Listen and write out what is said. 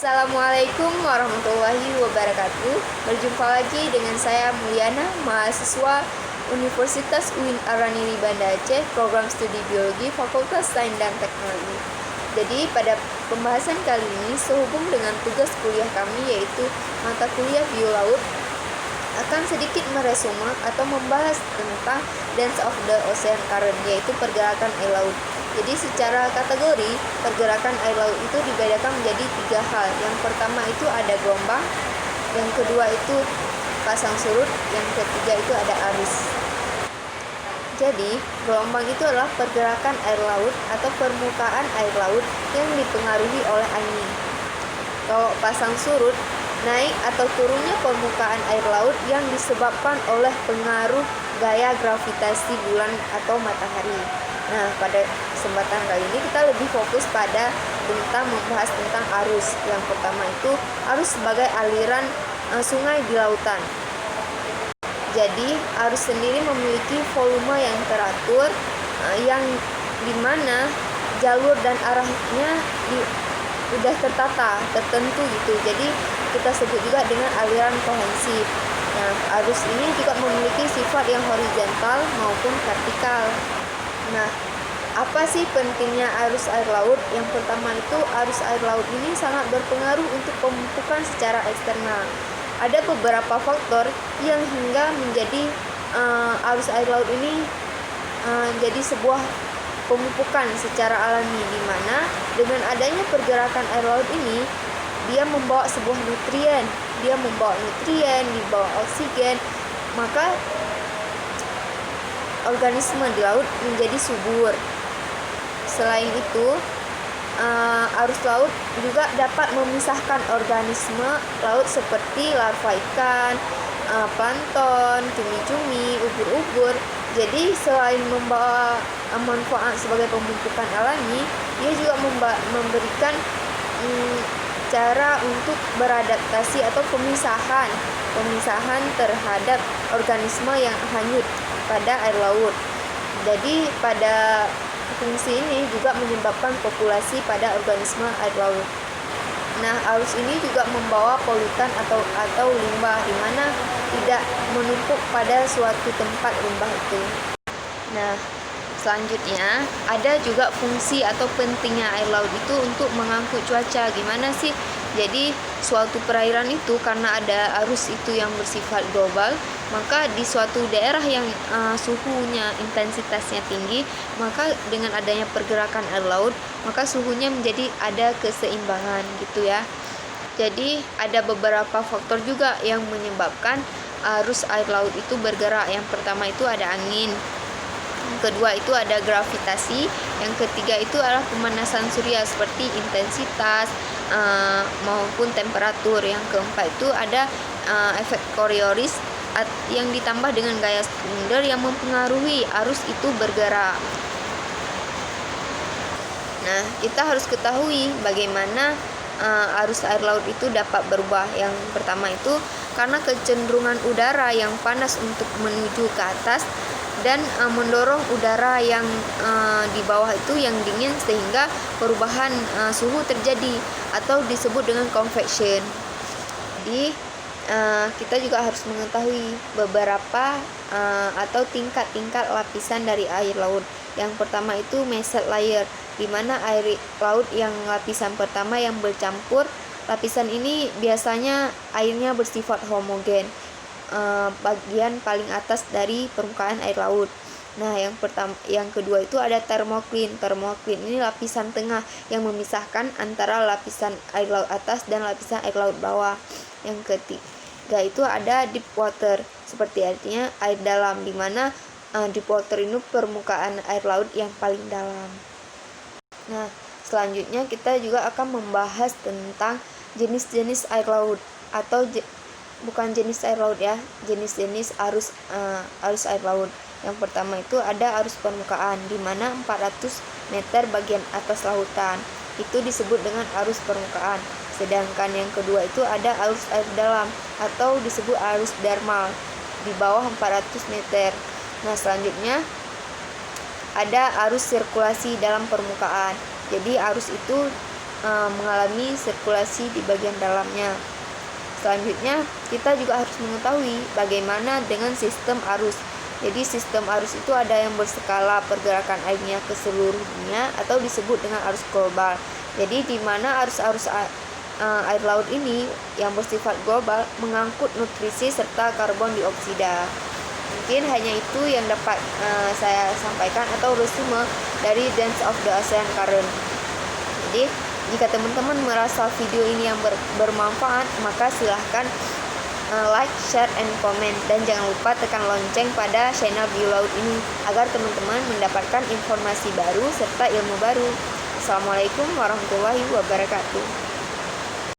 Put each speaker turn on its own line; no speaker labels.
Assalamualaikum warahmatullahi wabarakatuh. Berjumpa lagi dengan saya Mulyana, mahasiswa Universitas UIN Araniri Banda Aceh, program studi biologi Fakultas Sains dan Teknologi. Jadi pada pembahasan kali ini sehubung dengan tugas kuliah kami yaitu mata kuliah biolaut, akan sedikit meresume atau membahas tentang Dance of the Ocean Current, yaitu pergerakan air laut. Jadi secara kategori, pergerakan air laut itu dibedakan menjadi 3 hal. Yang pertama itu ada gelombang, yang kedua itu pasang surut, yang ketiga itu ada arus. Jadi, gelombang itu adalah pergerakan air laut atau permukaan air laut yang dipengaruhi oleh angin. Kalau pasang surut, naik atau turunnya permukaan air laut yang disebabkan oleh pengaruh gaya gravitasi bulan atau matahari. Nah, pada kesempatan kali ini kita lebih fokus pada membahas tentang arus. Yang pertama itu arus sebagai aliran sungai di lautan. Jadi, arus sendiri memiliki volume yang teratur, yang dimana jalur dan arahnya sudah tertentu gitu. Jadi kita sebut juga dengan aliran kohensif. Nah, arus ini juga memiliki sifat yang horizontal maupun vertikal. Nah, apa sih pentingnya arus air laut? Yang pertama itu arus air laut ini sangat berpengaruh untuk pemupukan secara eksternal. Ada beberapa faktor yang hingga menjadi arus air laut ini jadi sebuah pemupukan secara alami, di mana dengan adanya pergerakan air laut ini dia membawa sebuah nutrien, dibawa oksigen, maka organisme di laut menjadi subur. Selain itu, arus laut juga dapat memisahkan organisme laut seperti larva ikan, plankton, cumi-cumi, ubur-ubur. Jadi selain membawa manfaat sebagai pembentukan alami, dia juga memberikan cara untuk beradaptasi atau pemisahan terhadap organisme yang hanyut pada air laut. Jadi pada fungsi ini juga menyebabkan populasi pada organisme air laut. Nah, arus ini juga membawa polutan atau limbah, di mana tidak menumpuk pada suatu tempat limbah itu. Nah, selanjutnya ada juga fungsi atau pentingnya air laut itu untuk mengangkut cuaca. Gimana sih? Jadi suatu perairan itu karena ada arus itu yang bersifat global, maka di suatu daerah yang suhunya intensitasnya tinggi, maka dengan adanya pergerakan air laut, maka suhunya menjadi ada keseimbangan gitu ya. Jadi ada beberapa faktor juga yang menyebabkan arus air laut itu bergerak. Yang pertama itu ada angin, yang kedua itu ada gravitasi, yang ketiga itu adalah pemanasan surya seperti intensitas maupun temperatur, yang keempat itu ada efek Coriolis yang ditambah dengan gaya sekunder yang mempengaruhi arus itu bergerak. Nah, kita harus ketahui bagaimana arus air laut itu dapat berubah. Yang pertama itu karena kecenderungan udara yang panas untuk menuju ke atas dan mendorong udara yang di bawah itu yang dingin, sehingga perubahan suhu terjadi atau disebut dengan convection. Jadi kita juga harus mengetahui beberapa atau tingkat-tingkat lapisan dari air laut. Yang pertama itu mesoid layer, di mana air laut yang lapisan pertama yang bercampur. Lapisan ini biasanya airnya bersifat homogen, bagian paling atas dari permukaan air laut. Nah, yang kedua itu ada thermocline. Thermocline ini lapisan tengah yang memisahkan antara lapisan air laut atas dan lapisan air laut bawah. Yang ketiga itu ada deep water, seperti artinya air dalam, di mana deep water ini permukaan air laut yang paling dalam. Nah, selanjutnya kita juga akan membahas tentang jenis-jenis air laut atau bukan jenis air laut ya, jenis-jenis arus air laut. Yang pertama itu ada arus permukaan, di mana 400 meter bagian atas lautan. Itu disebut dengan arus permukaan. Sedangkan yang kedua itu ada arus air dalam atau disebut arus dermal, di bawah 400 meter. Nah, selanjutnya ada arus sirkulasi dalam permukaan. Jadi arus itu mengalami sirkulasi di bagian dalamnya. Selanjutnya, kita juga harus mengetahui bagaimana dengan sistem arus. Jadi sistem arus itu ada yang berskala pergerakan airnya ke seluruh dunia atau disebut dengan arus global. Jadi di mana arus-arus air laut ini yang bersifat global mengangkut nutrisi serta karbon dioksida. Mungkin hanya itu yang dapat saya sampaikan atau resume dari Dance of the Ocean Current. Jadi jika teman-teman merasa video ini yang bermanfaat, maka silahkan like, share, and comment, dan jangan lupa tekan lonceng pada channel Bio Laut ini agar teman-teman mendapatkan informasi baru serta ilmu baru. Assalamualaikum warahmatullahi wabarakatuh.